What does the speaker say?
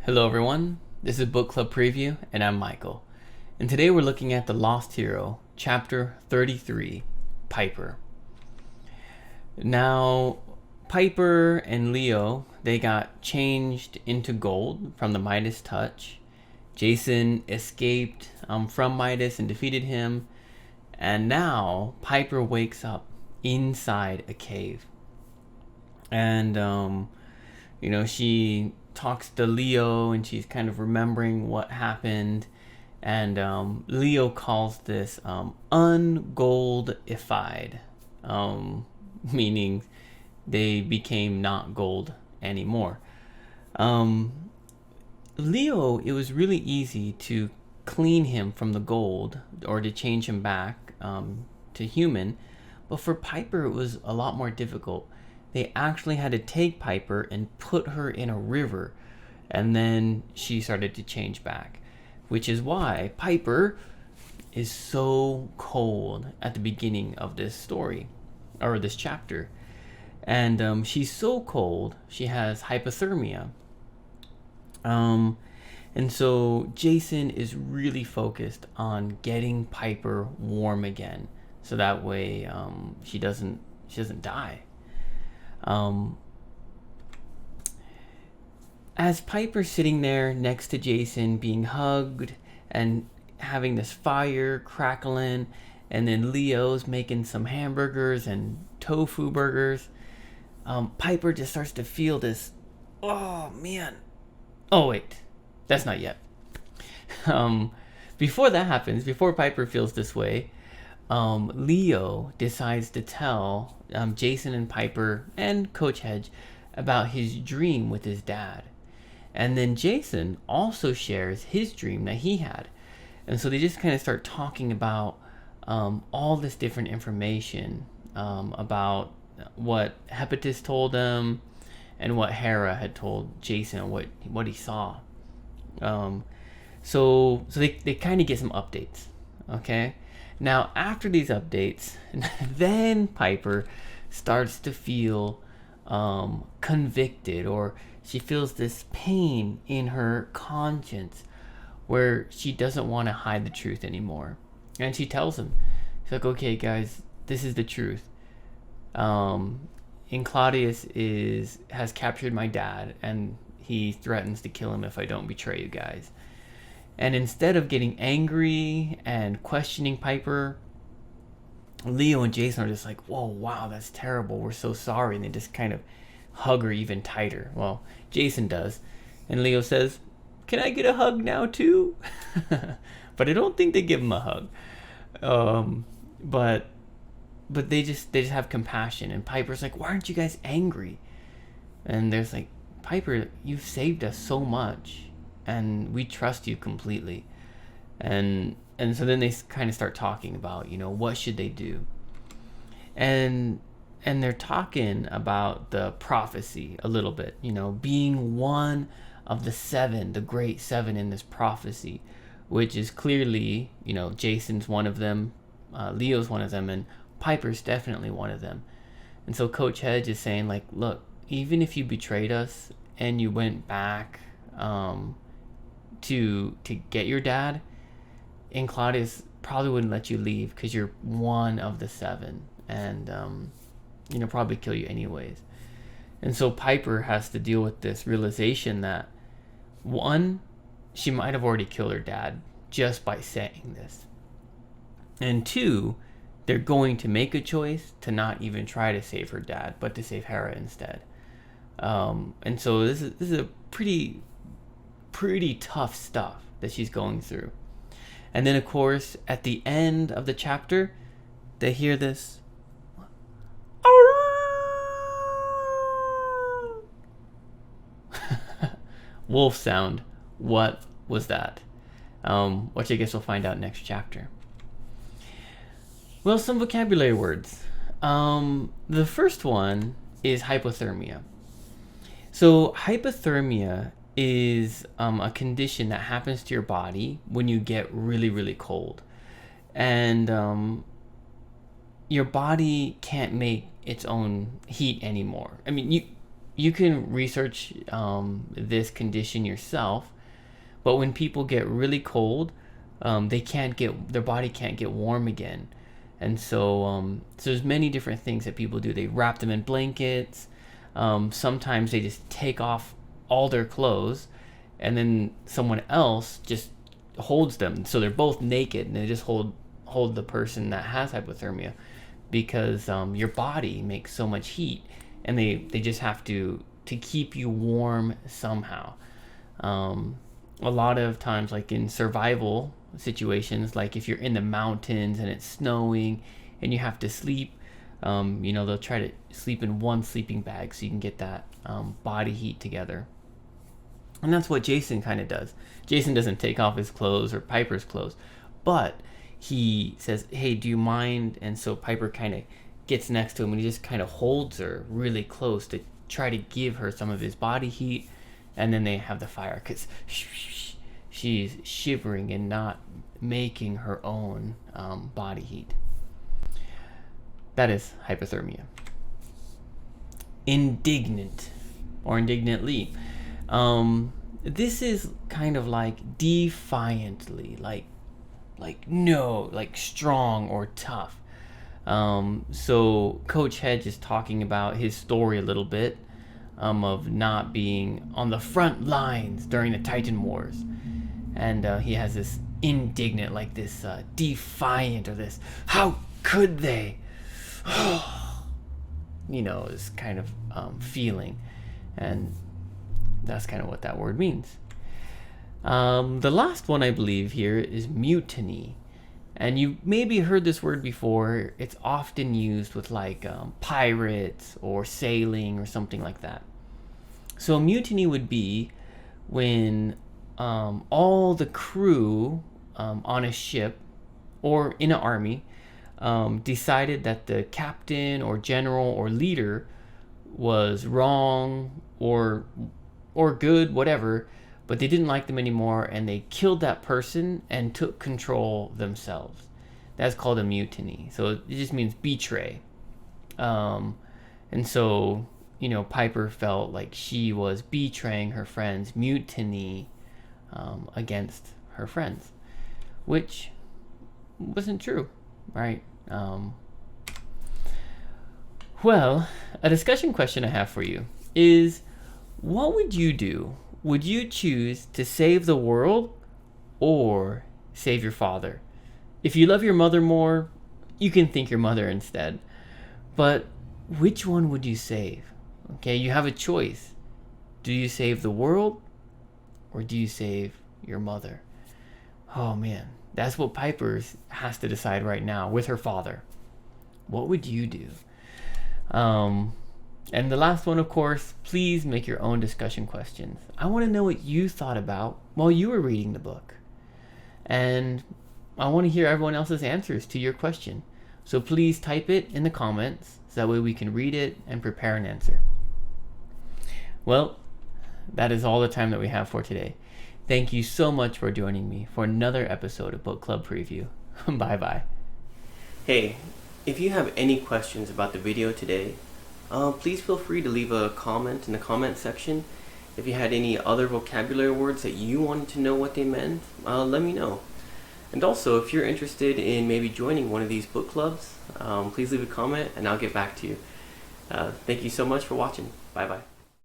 Hello everyone, this is Book Club Preview and I'm Michael. And today we're looking at The Lost Hero, Chapter 33, Piper. Now, Piper and Leo, they got changed into gold from the Midas touch. Jason escaped from Midas and defeated him. And now Piper wakes up inside a cave. And, she talks to Leo and she's kind of remembering what happened. And Leo calls this ungoldified, meaning they became not gold anymore. Leo, it was really easy to clean him from the gold or to change him back to human. But for Piper, it was a lot more difficult. They actually had to take Piper and put her in a river, and then she started to change back, which is why Piper is so cold at the beginning of this story, or this chapter. And she's so cold, she has hypothermia. And so Jason is really focused on getting Piper warm again, so that way she doesn't die. As Piper's sitting there next to Jason, being hugged and having this fire crackling, and then Leo's making some hamburgers and tofu burgers, Piper just starts to feel this, oh man. Oh wait, that's not yet. Before that happens, before Piper feels this way, Leo decides to tell Jason and Piper and Coach Hedge about his dream with his dad. And then Jason also shares his dream that he had. And so they just kind of start talking about all this different information about what Hepatus told them and what Hera had told Jason, what he saw. So they kind of get some updates, okay? Now, after these updates, then Piper starts to feel convicted, or she feels this pain in her conscience where she doesn't want to hide the truth anymore. And she tells him, she's like, okay, guys, this is the truth. Claudius has captured my dad, and he threatens to kill him if I don't betray you guys. And instead of getting angry and questioning Piper, Leo and Jason are just like, whoa, wow, that's terrible. We're so sorry. And they just kind of hug her even tighter. Well, Jason does. And Leo says, can I get a hug now too? But I don't think they give him a hug. But they just have compassion. And Piper's like, why aren't you guys angry? And there's like, Piper, you've saved us so much, and we trust you completely. And so then they kind of start talking about, what should they do? And they're talking about the prophecy a little bit, being one of the seven, the great seven in this prophecy, which is clearly, Jason's one of them, Leo's one of them, and Piper's definitely one of them. And so Coach Hedge is saying, like, look, even if you betrayed us and you went back to get your dad, and Claudius probably wouldn't let you leave because you're one of the seven, and probably kill you anyways. And so Piper has to deal with this realization that, one, she might have already killed her dad just by saying this, and two, they're going to make a choice to not even try to save her dad, but to save Hera instead. And so this is a pretty tough stuff that she's going through. And then, of course, at the end of the chapter, they hear this wolf sound. What was that? Which I guess we'll find out next chapter. Well, some vocabulary words. The first one is hypothermia. So hypothermia is a condition that happens to your body when you get really, really cold. And your body can't make its own heat anymore. I mean, you can research this condition yourself, but when people get really cold, their body can't get warm again. And so there's many different things that people do. They wrap them in blankets. Sometimes they just take off all their clothes, and then someone else just holds them. So they're both naked, and they just hold the person that has hypothermia, because your body makes so much heat, and they just have to keep you warm somehow. A lot of times, like in survival situations, like if you're in the mountains and it's snowing and you have to sleep, they'll try to sleep in one sleeping bag so you can get that body heat together. And that's what Jason kind of does. Jason doesn't take off his clothes or Piper's clothes, but he says, "Hey, do you mind?" And so Piper kind of gets next to him, and he just kind of holds her really close to try to give her some of his body heat. And then they have the fire, because she's shivering and not making her own body heat. That is hypothermia. Indignant, or indignantly. This is kind of like defiantly, like no, like strong or tough. So Coach Hedge is talking about his story a little bit, of not being on the front lines during the Titan Wars. And he has this indignant, like this defiant, or this, how could they? This kind of feeling. And that's kind of what that word means. The last one I believe here is mutiny. And you maybe heard this word before. It's often used with like pirates or sailing or something like that. So a mutiny would be when all the crew on a ship or in an army decided that the captain or general or leader was wrong or good, whatever, but they didn't like them anymore, and they killed that person and took control themselves. That's called a mutiny. So it just means betray. And so, Piper felt like she was betraying her friends, mutiny against her friends, which wasn't true, right? Well, a discussion question I have for you is, what would you do? Would you choose to save the world or save your father? If you love your mother more, you can think your mother instead. But which one would you save? Okay, you have a choice. Do you save the world or do you save your mother? Oh man, that's what Piper has to decide right now with her father. What would you do? And the last one, of course, please make your own discussion questions. I want to know what you thought about while you were reading the book. And I want to hear everyone else's answers to your question. So please type it in the comments, so that way we can read it and prepare an answer. Well, that is all the time that we have for today. Thank you so much for joining me for another episode of Book Club Preview. Bye-bye. Hey, if you have any questions about the video today, please feel free to leave a comment in the comment section. If you had any other vocabulary words that you wanted to know what they meant, let me know. And also, if you're interested in maybe joining one of these book clubs, please leave a comment and I'll get back to you. Thank you so much for watching. Bye-bye.